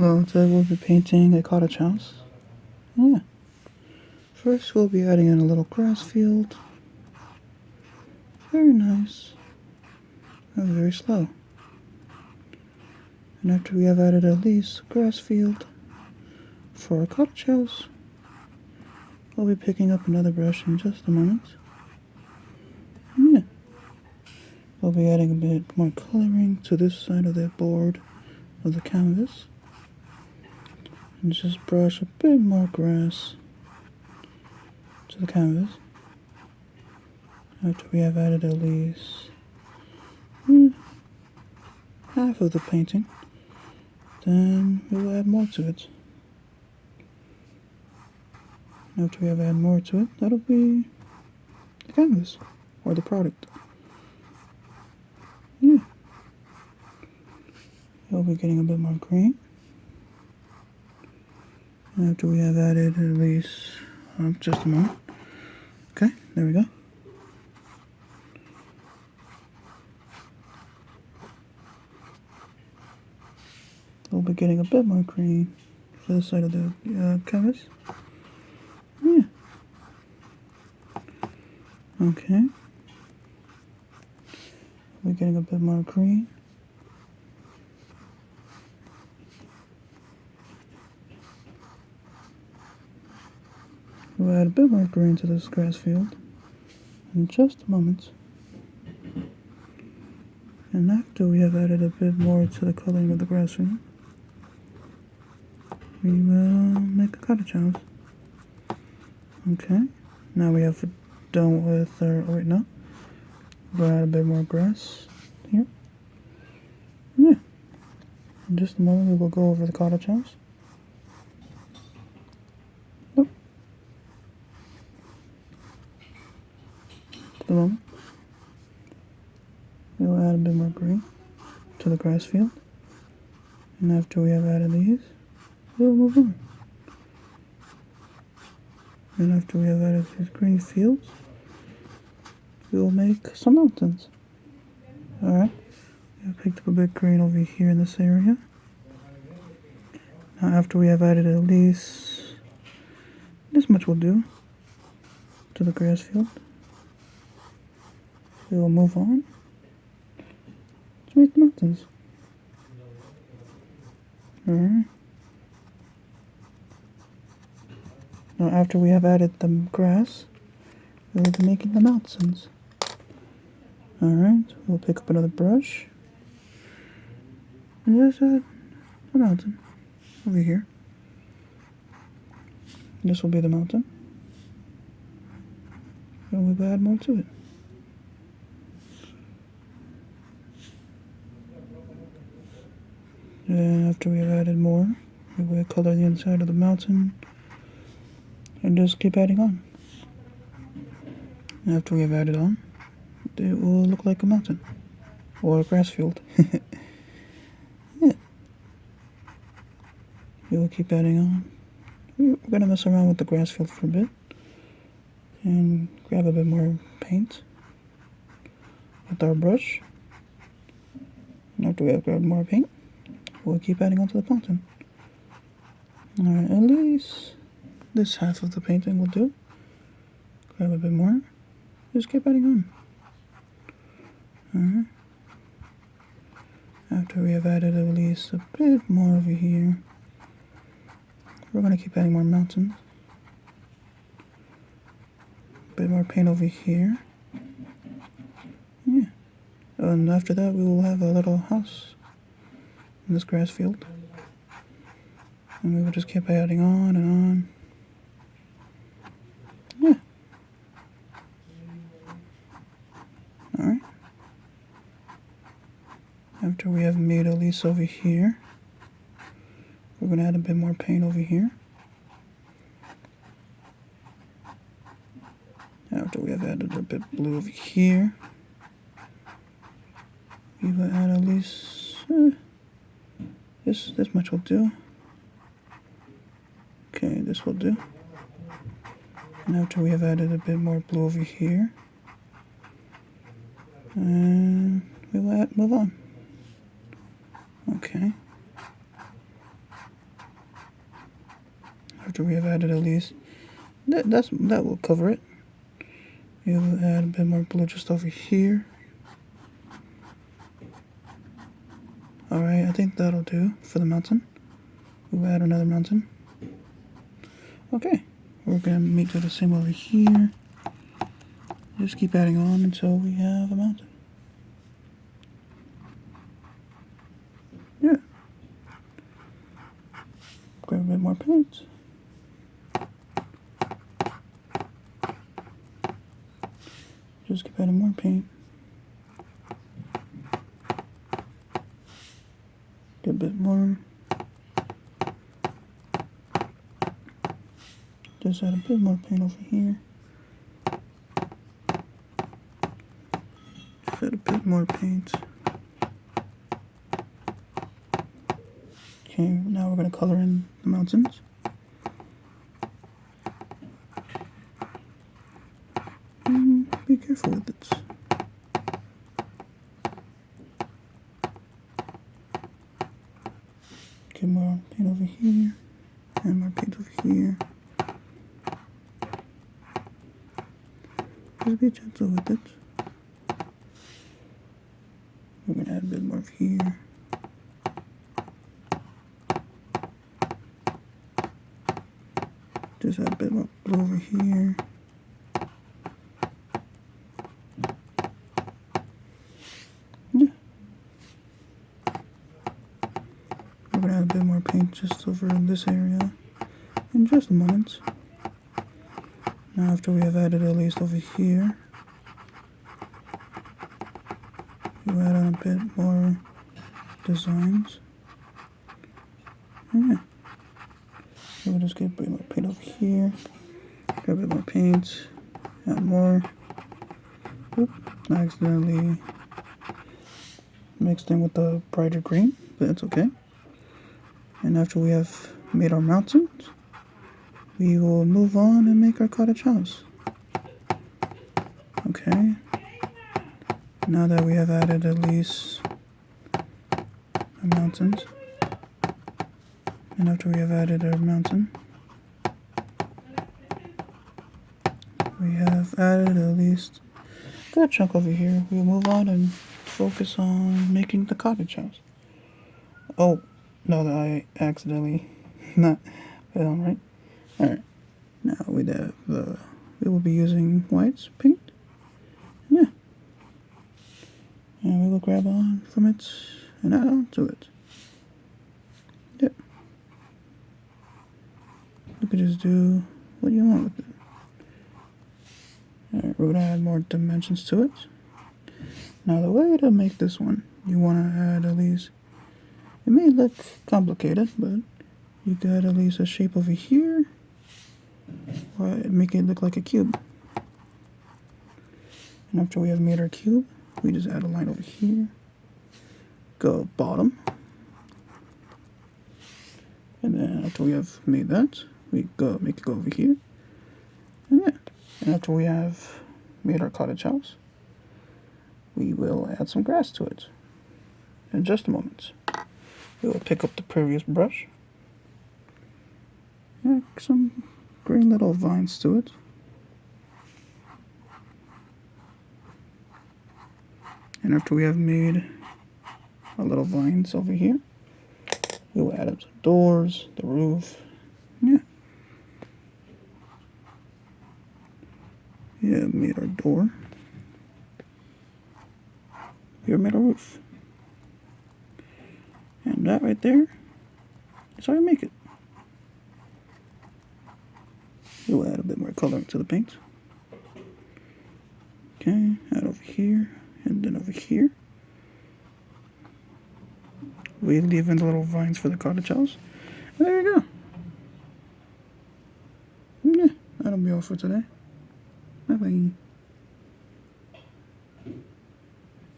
Well, today we'll be painting a cottage house. Yeah. First we'll be adding in a little grass field. Very nice. And very slow. And after we have added at least a grass field for our cottage house, we'll be picking up another brush in just a moment. Yeah. We'll be adding a bit more coloring to this side of the board of the canvas. And just brush a bit more grass to the canvas. After we have added at least half of the painting, then we will add more to it. After we have added more to it, that'll be the canvas or the product. Yeah. We'll be getting a bit more green. After we have added at least just a moment. Okay, there we go. We'll be getting a bit more green for the side of the canvas. Yeah. Okay. We're getting a bit more green. We'll add a bit more green to this grass field in just a moment. And after we have added a bit more to the coloring of the grass field, we will make a cottage house. Okay, now we have done with our, wait, no. We'll add a bit more grass here. Yeah. In just a moment we will go over the cottage house. Nope. Just a moment. We will add a bit more green to the grass field. And after we have added these, we will move on. And after we have added these green fields, we will make some mountains. Alright, I picked up a bit green over here in this area. Now after we have added at least this much will do to the grass field, we will move on to make the mountains. Alright. Now after we have added the grass, we will be making the mountains. Alright, we'll pick up another brush. And just add a mountain over here. This will be the mountain. And we'll add more to it. And after we have added more, we will color the inside of the mountain and just keep adding on. After we have added on, it will look like a mountain or a grass field. Yeah. We will keep adding on. We're gonna mess around with the grass field for a bit and grab a bit more paint with our brush. And after we have grabbed more paint, we'll keep adding on to the mountain. Alright, at least this half of the painting will do. Grab a bit more. Just keep adding on. Alright. After we have added at least a bit more over here, we're going to keep adding more mountains. A bit more paint over here. Yeah. And after that we will have a little house in this grass field. And we will just keep adding on and on. Yeah. Alright. After we have made a lease over here, we're going to add a bit more paint over here. After we have added a bit blue over here, we will add at least this much will do. Okay, this will do. And after we have added a bit more blue over here, and we will move on. Okay. after we have added at least, that will cover it. We'll add a bit more blue just over here. Alright, I think that'll do for the mountain. We'll add another mountain. Okay, we're going to do the same over here. Just keep adding on until we have a mountain. Yeah. Grab a bit more paint. Just keep adding more paint. Get a bit more. Just add a bit more paint over here. Just add a bit more paint. Okay, now we're going to color in the mountains. Be careful with it. Get more paint over here, and more paint over here. Just be gentle with it. We're going to add a bit more over here. Just add a bit more blue over here. Yeah. We're going to add a bit more paint just over in this area in just a moment. Now after we have added at least over here, we'll add on a bit more designs. Yeah. So we'll just get a bit more paint over here, grab a bit more paint, add more. Oop, I accidentally mixed in with the brighter green, but that's okay. And after we have made our mountains, we will move on and make our cottage house. Okay. Now that we have added at least our mountains, and after we have added our mountain, we have added at least a good chunk over here. We'll move on and focus on making the cottage house. Oh, no, I accidentally not put it on right. Alright, now we will be using whites paint. Yeah. And we will grab on from it and add on to it. Yep. You could just do what you want with it. Alright, we're going to add more dimensions to it. Now the way to make this one, you want to add at least, it may look complicated, but you got at least a shape over here, or make it look like a cube. And after we have made our cube, we just add a line over here, go bottom, and then after we have made that, we make it go over here, and yeah. And after we have made our cottage house, we will add some grass to it. In just a moment, we will pick up the previous brush, add some green little vines to it. And after we have made our little vines over here, we will add up some doors, the roof. Yeah. Yeah, made our door. Here made our roof. And that right there is how you make it. We'll add a bit more color to the paint. Okay, add over here, and then over here. We leave in the little vines for the cottage house. And there you go. Yeah, that'll be all for today. Bye-bye.